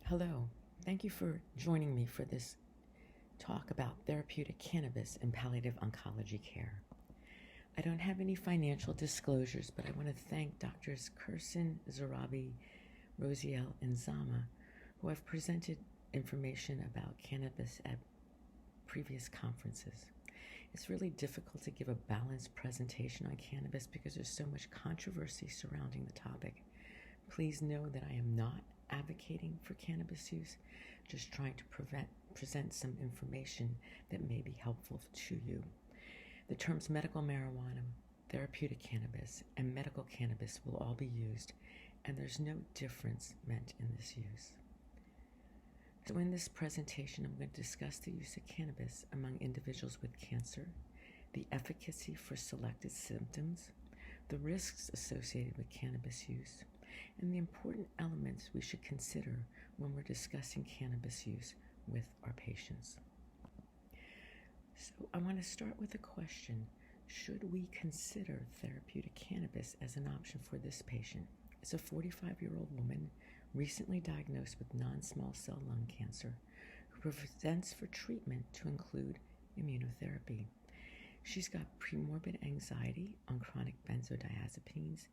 Hello, thank you for joining me for this talk about therapeutic cannabis and palliative oncology care. I don't have any financial disclosures, but I want to thank Drs. Kursin, Zarabi, Rosiel, and Zama, who have presented information about cannabis at previous conferences. It's really difficult to give a balanced presentation on cannabis because there's so much controversy surrounding the topic. Please know that I am not advocating for cannabis use, just trying to present some information that may be helpful to you. The terms medical marijuana, therapeutic cannabis, and medical cannabis will all be used, and there's no difference meant in this use. So in this presentation, I'm going to discuss the use of cannabis among individuals with cancer, the efficacy for selected symptoms, the risks associated with cannabis use, and the important elements we should consider when we're discussing cannabis use with our patients. So I want to start with a question. Should we consider therapeutic cannabis as an option for this patient? It's a 45-year-old woman recently diagnosed with non-small cell lung cancer who presents for treatment to include immunotherapy. She's got premorbid anxiety on chronic benzodiazepines,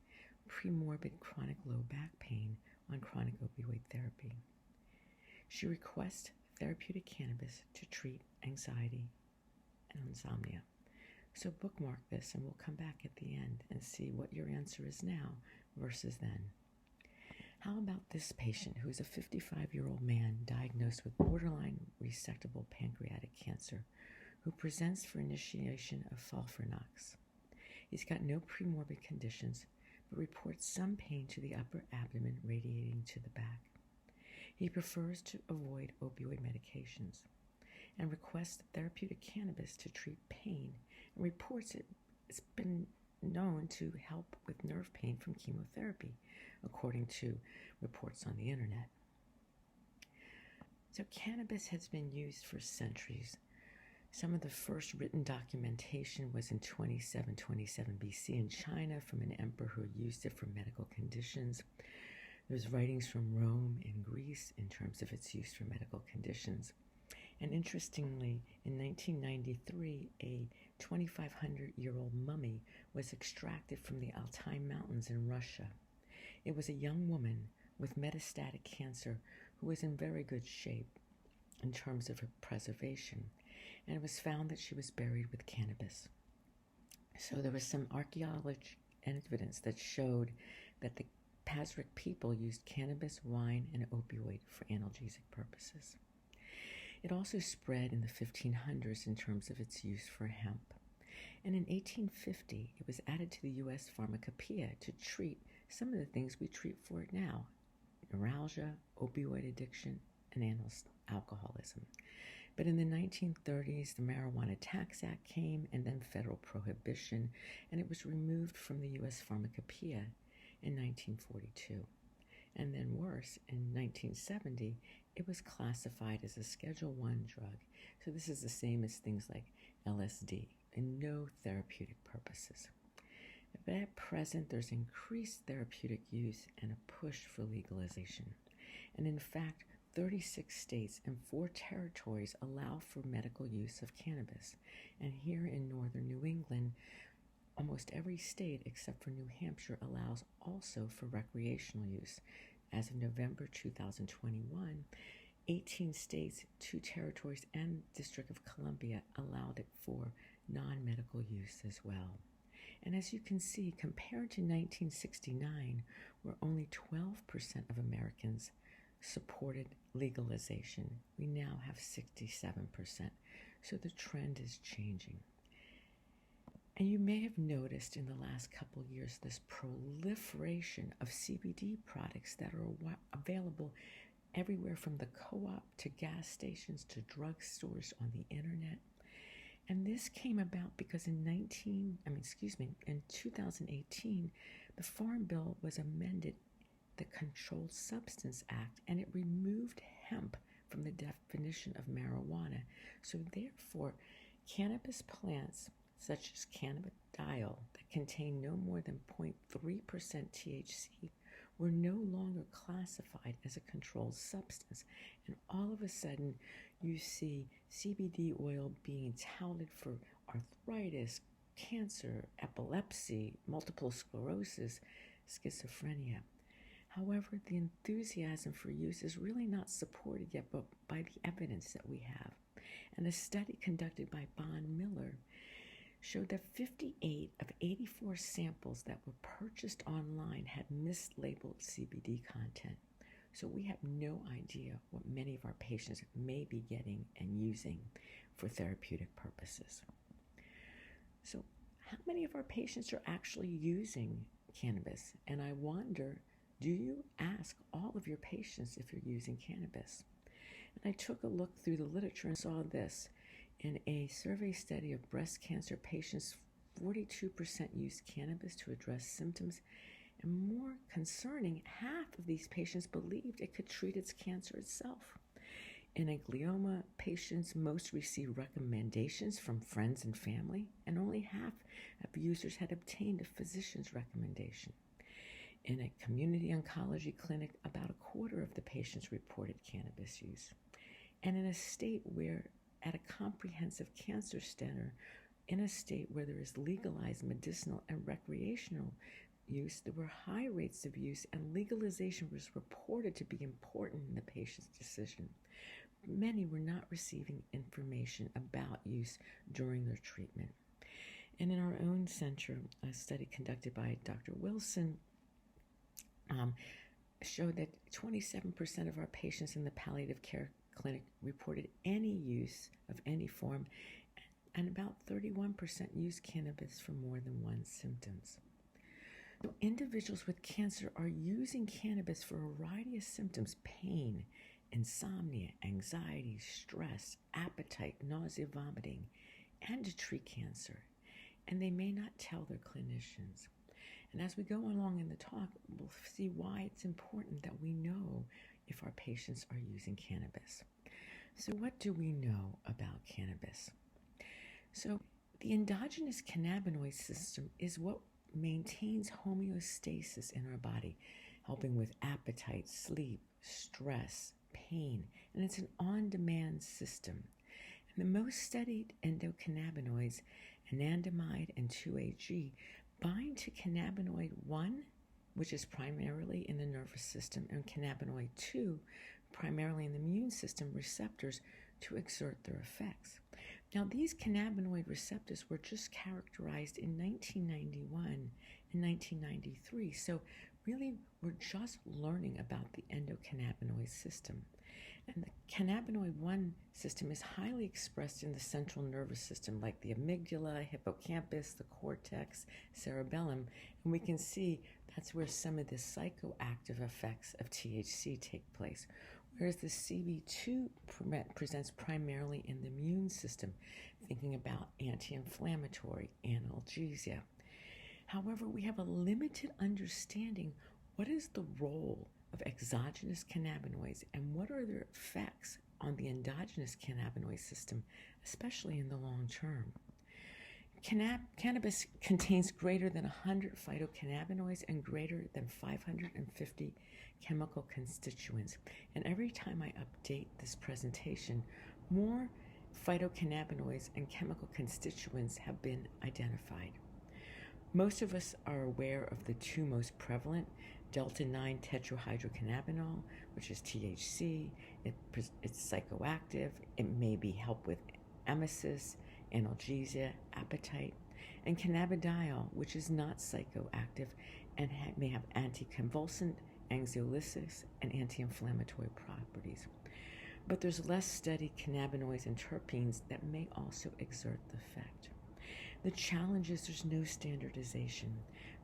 premorbid chronic low back pain on chronic opioid therapy. She requests therapeutic cannabis to treat anxiety and insomnia. So bookmark this and we'll come back at the end and see what your answer is now versus then. How about this patient who is a 55-year-old man diagnosed with borderline resectable pancreatic cancer who presents for initiation of Folfirinox? He's got no premorbid conditions, but reports some pain to the upper abdomen radiating to the back. He prefers to avoid opioid medications and requests therapeutic cannabis to treat pain and reports it's been known to help with nerve pain from chemotherapy, according to reports on the internet. So cannabis has been used for centuries. Some of the first written documentation was in 2727 BC in China from an emperor who used it for medical conditions. There's writings from Rome and Greece in terms of its use for medical conditions. And interestingly, in 1993, a 2,500-year-old mummy was extracted from the Altai Mountains in Russia. It was a young woman with metastatic cancer who was in very good shape in terms of her preservation. And it was found that she was buried with cannabis. So there was some archaeological evidence that showed that the Pazric people used cannabis, wine, and opioid for analgesic purposes. It also spread in the 1500s in terms of its use for hemp. And in 1850, it was added to the U.S. Pharmacopoeia to treat some of the things we treat for it now: neuralgia, opioid addiction, and alcoholism. But in the 1930s, the Marijuana Tax Act came, and then federal prohibition, and it was removed from the U.S. Pharmacopoeia in 1942. And then worse, in 1970, it was classified as a Schedule I drug. So this is the same as things like LSD, and no therapeutic purposes. But at present, there's increased therapeutic use and a push for legalization. And in fact, 36 states and 4 territories allow for medical use of cannabis. And here in northern New England, almost every state except for New Hampshire allows also for recreational use. As of November 2021, 18 states, 2 territories, and District of Columbia allowed it for non-medical use as well. And as you can see, compared to 1969, where only 12% of Americans supported legalization, we now have 67%. So the trend is changing. And you may have noticed in the last couple years this proliferation of CBD products that are available everywhere from the co-op to gas stations to drugstores on the internet. And this came about because in 2018, the Farm Bill was amended, the Controlled Substance Act, and it removed hemp from the definition of marijuana. So therefore, cannabis plants such as cannabidiol that contain no more than 0.3% THC were no longer classified as a controlled substance. And all of a sudden, you see CBD oil being touted for arthritis, cancer, epilepsy, multiple sclerosis, schizophrenia. However, the enthusiasm for use is really not supported yet but by the evidence that we have. And a study conducted by Bond Miller showed that 58 of 84 samples that were purchased online had mislabeled CBD content. So we have no idea what many of our patients may be getting and using for therapeutic purposes. So how many of our patients are actually using cannabis? And I wonder, do you ask all of your patients if you're using cannabis? And I took a look through the literature and saw this. In a survey study of breast cancer patients, 42% used cannabis to address symptoms, and more concerning, half of these patients believed it could treat its cancer itself. In a glioma patients, most received recommendations from friends and family, and only half of users had obtained a physician's recommendation. In a community oncology clinic, about a quarter of the patients reported cannabis use. And in a state where at a comprehensive cancer center, in a state where there is legalized medicinal and recreational use, there were high rates of use, and legalization was reported to be important in the patient's decision. Many were not receiving information about use during their treatment. And in our own center, a study conducted by Dr. Wilson showed that 27% of our patients in the palliative care clinic reported any use of any form, and about 31% used cannabis for more than one symptoms. So individuals with cancer are using cannabis for a variety of symptoms: pain, insomnia, anxiety, stress, appetite, nausea, vomiting, and to treat cancer. And they may not tell their clinicians. And as we go along in the talk, we'll see why it's important that we know if our patients are using cannabis. So what do we know about cannabis? So the endogenous cannabinoid system is what maintains homeostasis in our body, helping with appetite, sleep, stress, pain, and it's an on-demand system. And the most studied endocannabinoids, anandamide and 2-AG, bind to cannabinoid 1, which is primarily in the nervous system, and cannabinoid 2, primarily in the immune system receptors, to exert their effects. Now, these cannabinoid receptors were just characterized in 1991 and 1993, so really we're just learning about the endocannabinoid system. And the cannabinoid 1 system is highly expressed in the central nervous system, like the amygdala, hippocampus, the cortex, cerebellum, and we can see that's where some of the psychoactive effects of THC take place, whereas the CB2 presents primarily in the immune system, thinking about anti-inflammatory, analgesia. However, we have a limited understanding what is the role of exogenous cannabinoids and what are their effects on the endogenous cannabinoid system, especially in the long term. Cannabis contains greater than 100 phytocannabinoids and greater than 550 chemical constituents. And every time I update this presentation, more phytocannabinoids and chemical constituents have been identified. Most of us are aware of the two most prevalent, delta-9 tetrahydrocannabinol, which is THC. It's psychoactive. It may be help with emesis, analgesia, appetite, and cannabidiol, which is not psychoactive and may have anticonvulsant, anxiolysis, and anti-inflammatory properties. But there's less studied cannabinoids and terpenes that may also exert the effect. The challenge is there's no standardization.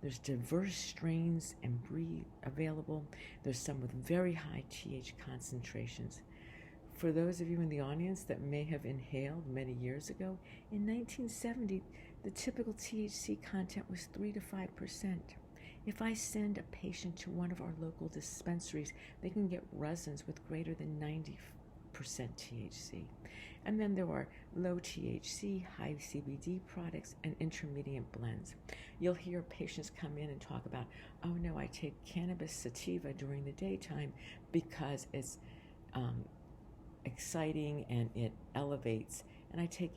There's diverse strains and breed available. There's some with very high TH concentrations. For those of you in the audience that may have inhaled many years ago, in 1970, the typical THC content was 3 to 5%. If I send a patient to one of our local dispensaries, they can get resins with greater than THC. And then there are low THC, high CBD products, and intermediate blends. You'll hear patients come in and talk about, oh no, I take cannabis sativa during the daytime because it's exciting and it elevates, and I take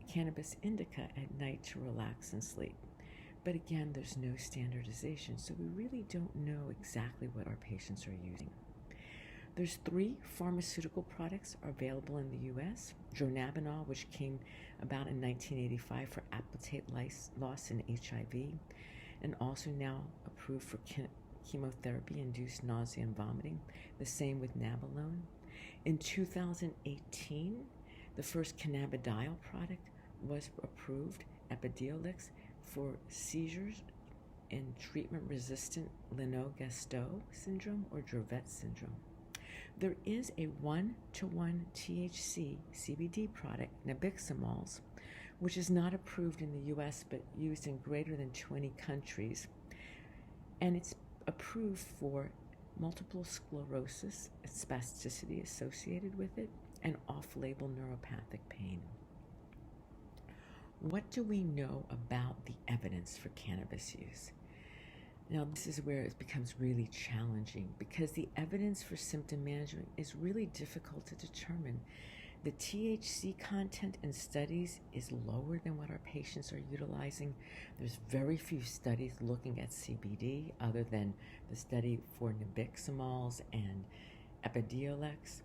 cannabis indica at night to relax and sleep. But again, there's no standardization, so we really don't know exactly what our patients are using. There's 3 pharmaceutical products available in the U.S. Dronabinol, which came about in 1985 for appetite loss in HIV, and also now approved for chemotherapy-induced nausea and vomiting. The same with Nabilone. In 2018, the first cannabidiol product was approved, Epidiolex, for seizures in treatment-resistant Lennox-Gastaut syndrome or Dravet syndrome. There is a 1-to-1 THC CBD product, nabiximols, which is not approved in the U.S. but used in greater than 20 countries, and it's approved for multiple sclerosis, spasticity associated with it, and off-label neuropathic pain. What do we know about the evidence for cannabis use? Now, this is where it becomes really challenging because the evidence for symptom management is really difficult to determine. The THC content in studies is lower than what our patients are utilizing. There's very few studies looking at CBD other than the study for nabiximols and Epidiolex.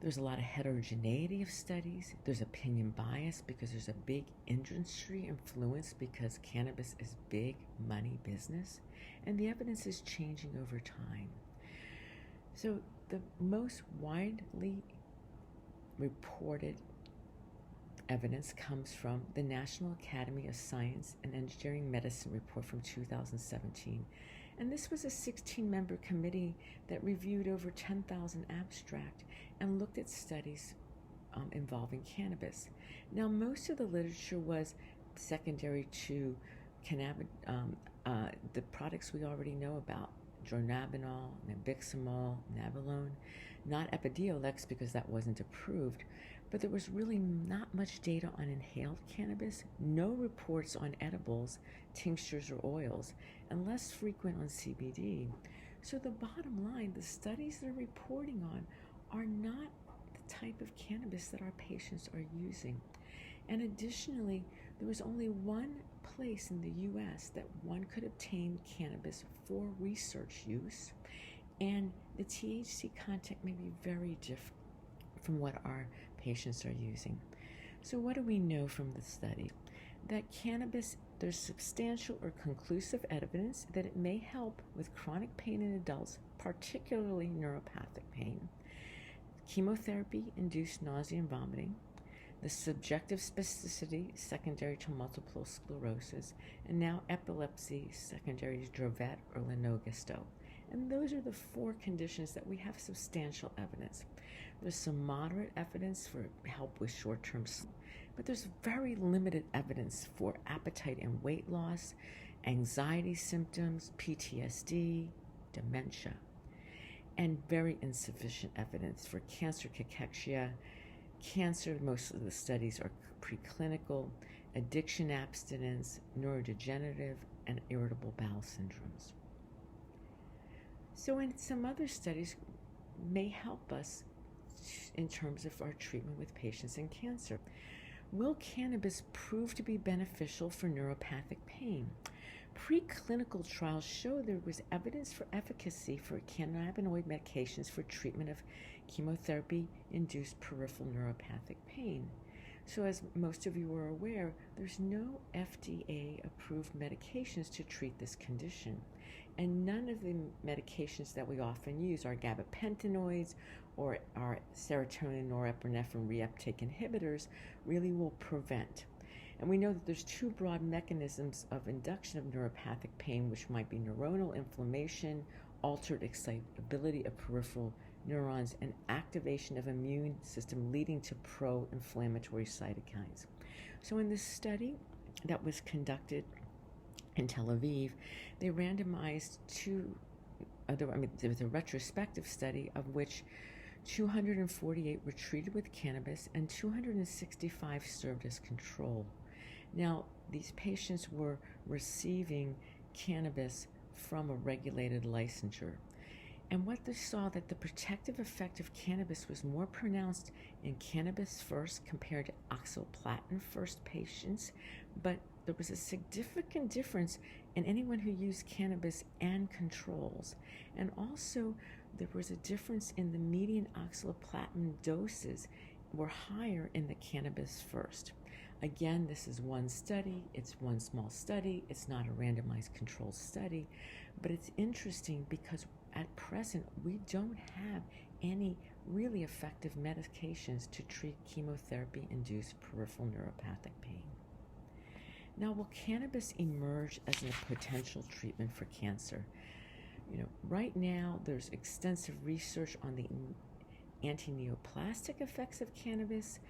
There's a lot of heterogeneity of studies. There's opinion bias because there's a big industry influence because cannabis is big money business, and the evidence is changing over time. So the most widely reported evidence comes from the National Academy of Science and Engineering Medicine report from 2017. And this was a 16-member committee that reviewed over 10,000 abstracts and looked at studies involving cannabis. Now, most of the literature was secondary to the products we already know about, Dronabinol, nabiximol, Nabilone, not Epidiolex because that wasn't approved, but there was really not much data on inhaled cannabis, no reports on edibles, tinctures, or oils, and less frequent on CBD. So the bottom line, the studies they're reporting on are not the type of cannabis that our patients are using. And additionally, there was only one place in the U.S. that one could obtain cannabis for research use, and the THC content may be very different from what our patients are using. So what do we know from the study? That cannabis, there's substantial or conclusive evidence that it may help with chronic pain in adults, particularly neuropathic pain, chemotherapy-induced nausea and vomiting, the subjective spasticity secondary to multiple sclerosis, and now epilepsy secondary to Dravet or Lennox-Gastaut. And those are the 4 conditions that we have substantial evidence. There's some moderate evidence for help with short-term sleep, but there's very limited evidence for appetite and weight loss, anxiety symptoms, PTSD, dementia, and very insufficient evidence for cancer cachexia. Cancer, most of the studies are preclinical, addiction abstinence, neurodegenerative, and irritable bowel syndromes. So in some other studies may help us in terms of our treatment with patients in cancer. Will cannabis prove to be beneficial for neuropathic pain? Preclinical trials show there was evidence for efficacy for cannabinoid medications for treatment of chemotherapy-induced peripheral neuropathic pain. So as most of you are aware, there's no FDA-approved medications to treat this condition. And none of the medications that we often use, our gabapentinoids or our serotonin norepinephrine reuptake inhibitors, really will prevent. And we know that there's 2 broad mechanisms of induction of neuropathic pain, which might be neuronal inflammation, altered excitability of peripheral neurons, and activation of immune system leading to pro-inflammatory cytokines. So in this study that was conducted in Tel Aviv, they randomized there was a retrospective study of which 248 were treated with cannabis, and 265 served as control. Now, these patients were receiving cannabis from a regulated licensure. And what they saw that the protective effect of cannabis was more pronounced in cannabis first compared to oxaliplatin first patients, but there was a significant difference in anyone who used cannabis and controls. And also, there was a difference in the median oxaliplatin doses were higher in the cannabis first. Again, this is one study, it's one small study, it's not a randomized controlled study, but it's interesting because at present we don't have any really effective medications to treat chemotherapy-induced peripheral neuropathic pain. Now, will cannabis emerge as a potential treatment for cancer? Right now there's extensive research on the anti-neoplastic effects of cannabis,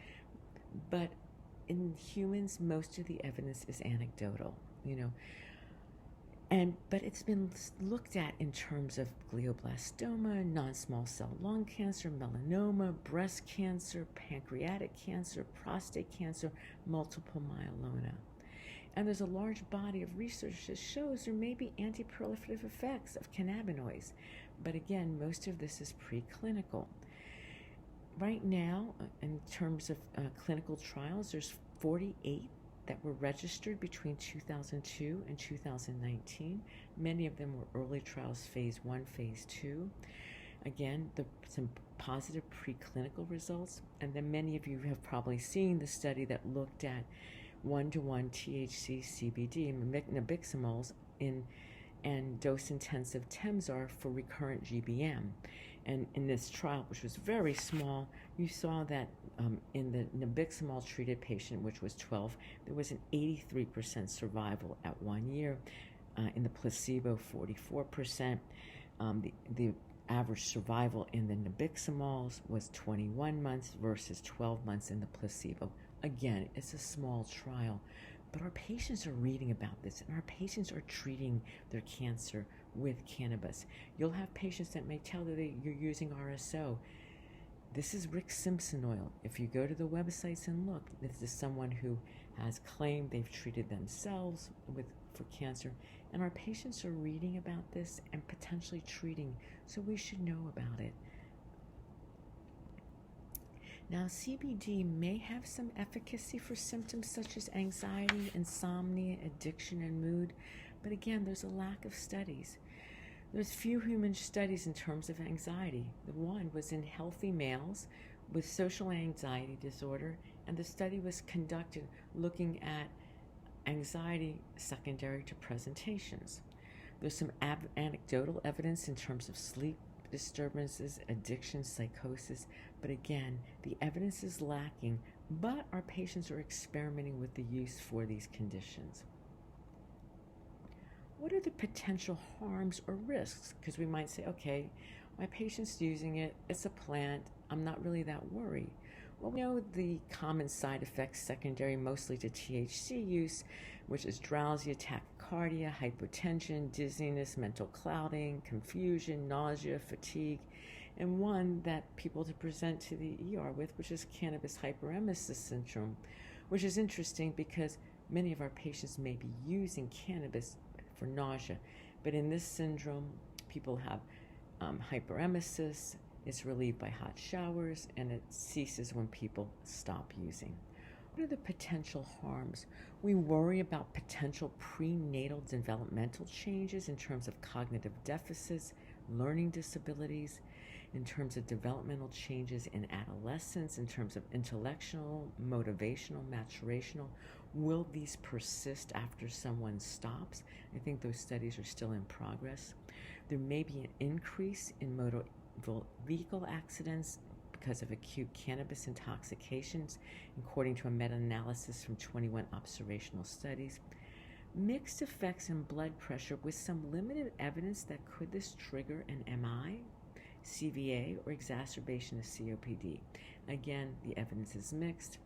but in humans, most of the evidence is anecdotal, but it's been looked at in terms of glioblastoma, non-small cell lung cancer, melanoma, breast cancer, pancreatic cancer, prostate cancer, multiple myeloma. And there's a large body of research that shows there may be anti-proliferative effects of cannabinoids. But again, most of this is preclinical. Right now, in terms of clinical trials, there's 48 that were registered between 2002 and 2019. Many of them were early trials, phase 1, phase 2. Again, some positive preclinical results. And then many of you have probably seen the study that looked at 1-to-1 THC CBD nabiximols and dose-intensive Temzar for recurrent GBM. And in this trial, which was very small, you saw that in the nabiximol treated patient, which was 12, there was an 83% survival at 1 year. In the placebo, 44%. The average survival in the nabiximols was 21 months versus 12 months in the placebo. Again, it's a small trial, but our patients are reading about this, and our patients are treating their cancer with cannabis. You'll have patients that may tell you you're using RSO. This is Rick Simpson oil. If you go to the websites and look, this is someone who has claimed they've treated themselves for cancer, and our patients are reading about this and potentially treating, so we should know about it. Now, CBD may have some efficacy for symptoms such as anxiety, insomnia, addiction, and mood, but again, there's a lack of studies. There's few human studies in terms of anxiety. The one was in healthy males with social anxiety disorder, and the study was conducted looking at anxiety secondary to presentations. There's some anecdotal evidence in terms of sleep disturbances, addiction, psychosis, but again, the evidence is lacking, but our patients are experimenting with the use for these conditions. What are the potential harms or risks? Because we might say, okay, my patient's using it, it's a plant, I'm not really that worried. Well, we know the common side effects secondary mostly to THC use, which is drowsy, tachycardia, hypotension, dizziness, mental clouding, confusion, nausea, fatigue, and one that people to present to the ER with, which is cannabis hyperemesis syndrome, which is interesting because many of our patients may be using cannabis for nausea, but in this syndrome, people have hyperemesis. It's relieved by hot showers, and it ceases when people stop using. What are the potential harms? We worry about potential prenatal developmental changes in terms of cognitive deficits, learning disabilities, in terms of developmental changes in adolescence, in terms of intellectual, motivational, maturational. Will these persist after someone stops? I think those studies are still in progress. There may be an increase in motor vehicle accidents because of acute cannabis intoxications, according to a meta-analysis from 21 observational studies. Mixed effects in blood pressure with some limited evidence that could this trigger an MI, CVA, or exacerbation of COPD. Again, the evidence is mixed,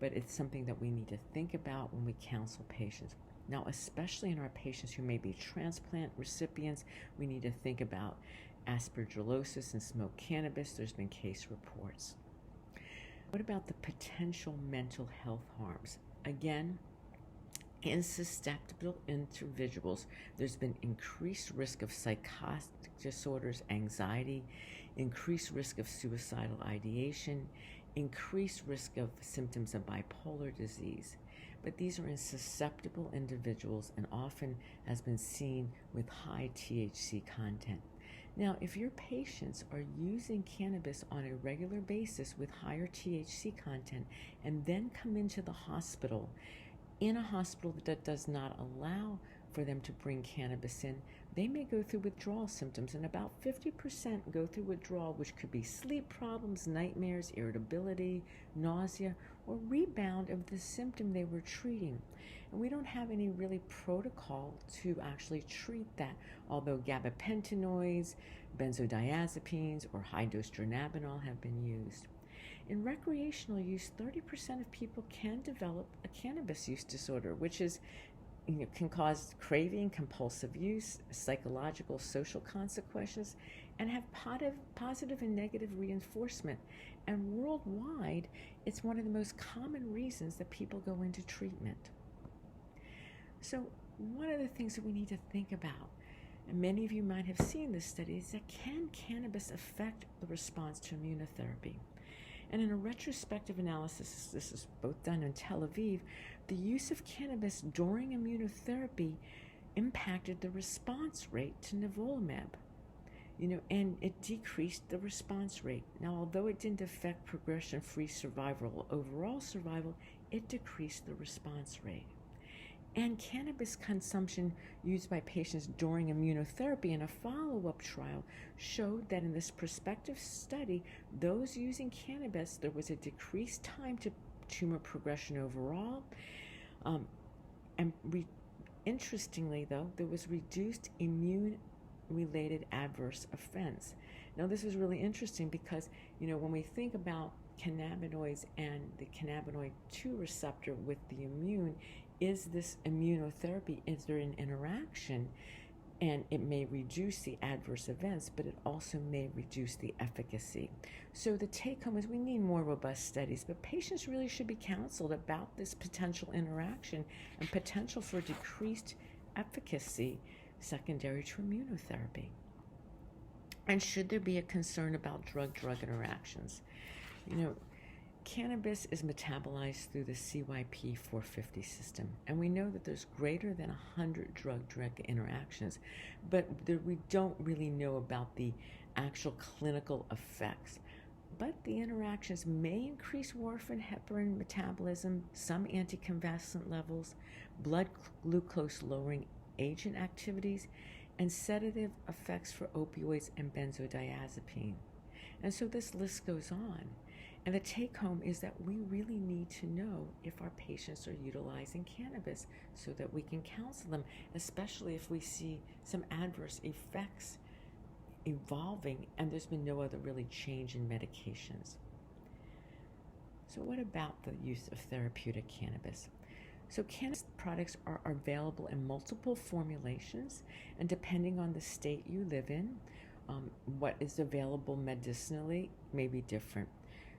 but it's something that we need to think about when we counsel patients. Now, especially in our patients who may be transplant recipients, we need to think about aspergillosis in smoked cannabis. There's been case reports. What about the potential mental health harms? Again, in susceptible individuals, there's been increased risk of psychotic disorders, anxiety, increased risk of suicidal ideation, increased risk of symptoms of bipolar disease. But these are in susceptible individuals and often has been seen with high THC content. Now, if your patients are using cannabis on a regular basis with higher THC content and then come into the hospital, in a hospital that does not allow for them to bring cannabis in, they may go through withdrawal symptoms, and about 50% go through withdrawal, which could be sleep problems, nightmares, irritability, nausea, or rebound of the symptom they were treating. And we don't have any really protocol to actually treat that, although gabapentinoids, benzodiazepines, or high-dose dronabinol have been used. In recreational use, 30% of people can develop a cannabis use disorder, which is can cause craving, compulsive use, psychological, social consequences, and have positive and negative reinforcement. And worldwide, it's one of the most common reasons that people go into treatment. So one of the things that we need to think about, and many of you might have seen this study, is that can cannabis affect the response to immunotherapy? And in a retrospective analysis, this is both done in Tel Aviv, the use of cannabis during immunotherapy impacted the response rate to nivolumab, and it decreased the response rate. Now, although it didn't affect progression-free survival or overall survival, it decreased the response rate. And cannabis consumption used by patients during immunotherapy in a follow-up trial showed that in this prospective study, those using cannabis, there was a decreased time to tumor progression overall. Interestingly, though, there was reduced immune-related adverse events. Now, this is really interesting because, when we think about cannabinoids and the cannabinoid 2 receptor with the immune, is this immunotherapy, is there an interaction? And it may reduce the adverse events, but it also may reduce the efficacy. So the take home is we need more robust studies, but patients really should be counseled about this potential interaction and potential for decreased efficacy secondary to immunotherapy. And should there be a concern about drug-drug interactions? Cannabis is metabolized through the CYP450 system, and we know that there's greater than 100 drug-drug interactions, but we don't really know about the actual clinical effects. But the interactions may increase warfarin heparin metabolism, some anticonvulsant levels, blood glucose lowering agent activities, and sedative effects for opioids and benzodiazepine. And so this list goes on. And the take home is that we really need to know if our patients are utilizing cannabis so that we can counsel them, especially if we see some adverse effects evolving and there's been no other really change in medications. So what about the use of therapeutic cannabis? So cannabis products are available in multiple formulations, and depending on the state you live in, what is available medicinally may be different.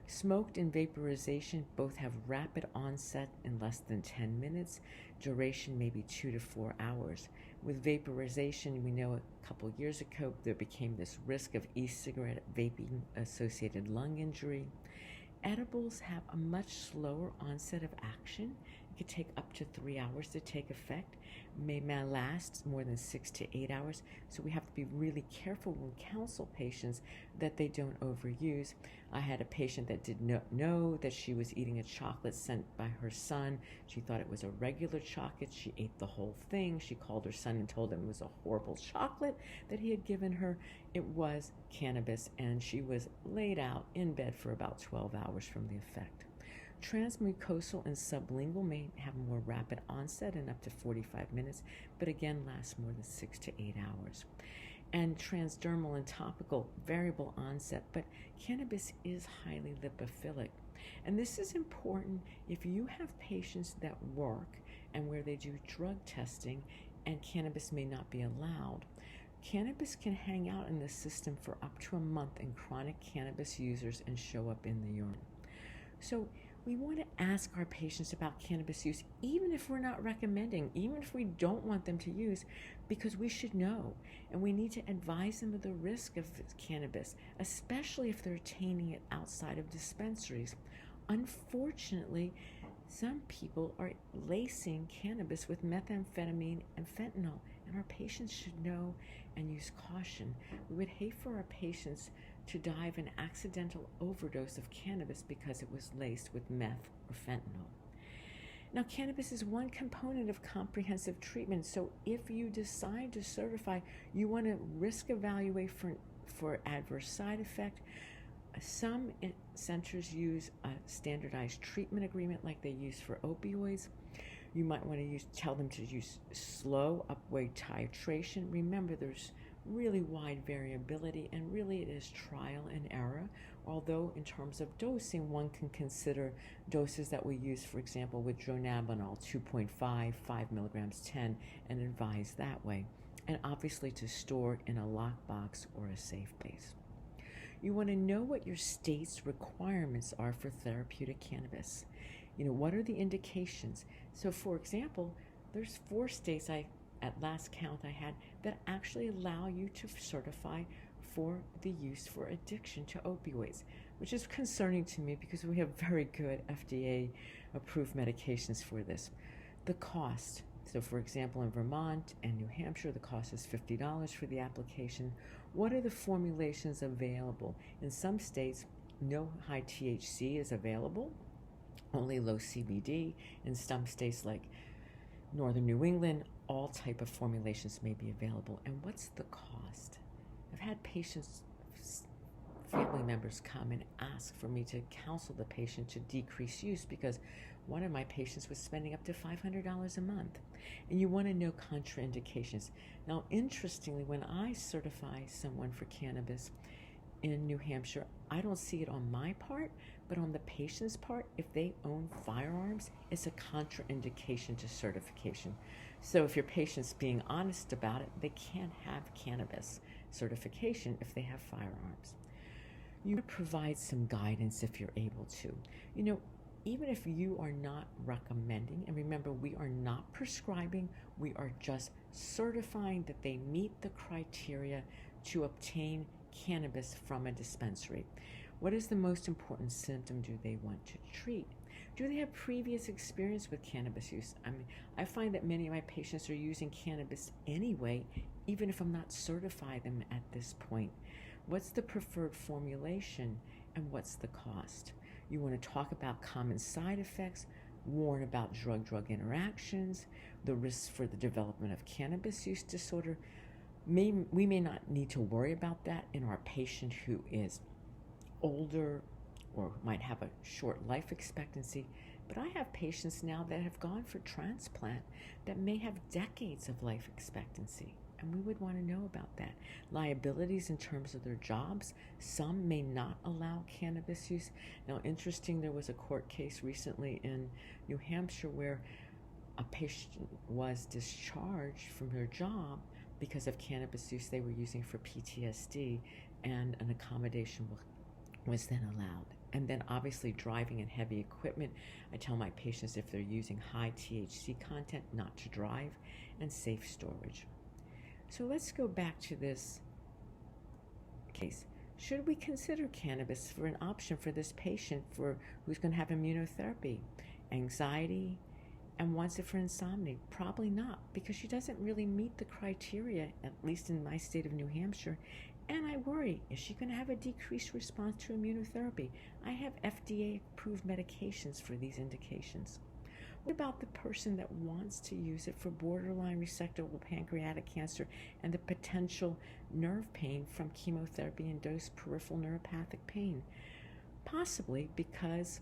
Smoked and vaporization both have rapid onset in less than 10 minutes. Duration may be 2 to 4 hours. With vaporization, we know a couple years ago there became this risk of e-cigarette vaping associated lung injury. Edibles have a much slower onset of action. It could take up to 3 hours to take effect. May last more than 6 to 8 hours. So we have to be really careful when we counsel patients that they don't overuse. I had a patient that did not know that she was eating a chocolate sent by her son. She thought it was a regular chocolate. She ate the whole thing. She called her son and told him it was a horrible chocolate that he had given her. It was cannabis, and she was laid out in bed for about 12 hours from the effect. Transmucosal and sublingual may have more rapid onset in up to 45 minutes, but again lasts more than 6 to 8 hours. And transdermal and topical, variable onset, but cannabis is highly lipophilic. And this is important if you have patients that work and where they do drug testing and cannabis may not be allowed. Cannabis can hang out in the system for up to a month in chronic cannabis users and show up in the urine. So we want to ask our patients about cannabis use, even if we're not recommending, even if we don't want them to use, because we should know, and we need to advise them of the risk of cannabis, especially if they're obtaining it outside of dispensaries. Unfortunately, some people are lacing cannabis with methamphetamine and fentanyl, and our patients should know and use caution. We would hate for our patients to die of an accidental overdose of cannabis because it was laced with meth or fentanyl. Now, cannabis is one component of comprehensive treatment, so if you decide to certify, you want to risk evaluate for adverse side effect. Some centers use a standardized treatment agreement like they use for opioids. You might want to tell them to use slow upward titration. Remember, there's really wide variability, and really it is trial and error. Although in terms of dosing, one can consider doses that we use, for example, with dronabinol, 2.5, 5 milligrams, 10, and advise that way. And obviously to store in a lockbox or a safe place. You want to know what your state's requirements are for therapeutic cannabis. What are the indications? So, for example, there's 4 states at last count I had that actually allow you to certify for the use for addiction to opioids, which is concerning to me because we have very good FDA-approved medications for this. The cost. So, for example, in Vermont and New Hampshire, the cost is $50 for the application. What are the formulations available? In some states, no high THC is available, only low CBD. In some states like Northern New England, all type of formulations may be available. And what's the cost? I've had patients, family members come and ask for me to counsel the patient to decrease use because one of my patients was spending up to $500 a month. And you want to know contraindications. Now, interestingly, when I certify someone for cannabis in New Hampshire, I don't see it on my part, but on the patient's part, if they own firearms, it's a contraindication to certification. So if your patient's being honest about it, they can't have cannabis certification if they have firearms. You provide some guidance if you're able to. Even if you are not recommending, and remember, we are not prescribing, we are just certifying that they meet the criteria to obtain cannabis from a dispensary. What is the most important symptom do they want to treat? Do they have previous experience with cannabis use? I find that many of my patients are using cannabis anyway, even if I'm not certifying them at this point. What's the preferred formulation and what's the cost? You want to talk about common side effects, warn about drug-drug interactions, the risks for the development of cannabis use disorder. We may not need to worry about that in our patient who is older or might have a short life expectancy, but I have patients now that have gone for transplant that may have decades of life expectancy, and we would want to know about that. Liabilities in terms of their jobs, some may not allow cannabis use. Now, interesting, there was a court case recently in New Hampshire where a patient was discharged from their job because of cannabis use they were using for PTSD, and an accommodation was then allowed. And then obviously driving in heavy equipment, I tell my patients if they're using high THC content not to drive, and safe storage. So let's go back to this case. Should we consider cannabis for an option for this patient who's going to have immunotherapy, anxiety, and wants it for insomnia? Probably not, because she doesn't really meet the criteria, at least in my state of New Hampshire. And I worry, is she going to have a decreased response to immunotherapy? I have FDA-approved medications for these indications. What about the person that wants to use it for borderline resectable pancreatic cancer and the potential nerve pain from chemotherapy-induced peripheral neuropathic pain? Possibly, because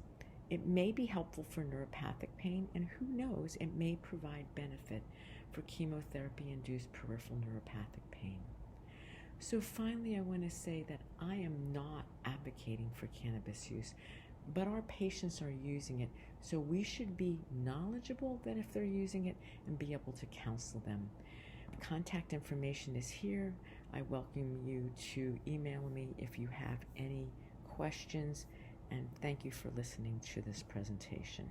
it may be helpful for neuropathic pain, and who knows, it may provide benefit for chemotherapy-induced peripheral neuropathic pain. So finally, I want to say that I am not advocating for cannabis use, but our patients are using it, so we should be knowledgeable that if they're using it and be able to counsel them. Contact information is here. I welcome you to email me if you have any questions, and thank you for listening to this presentation.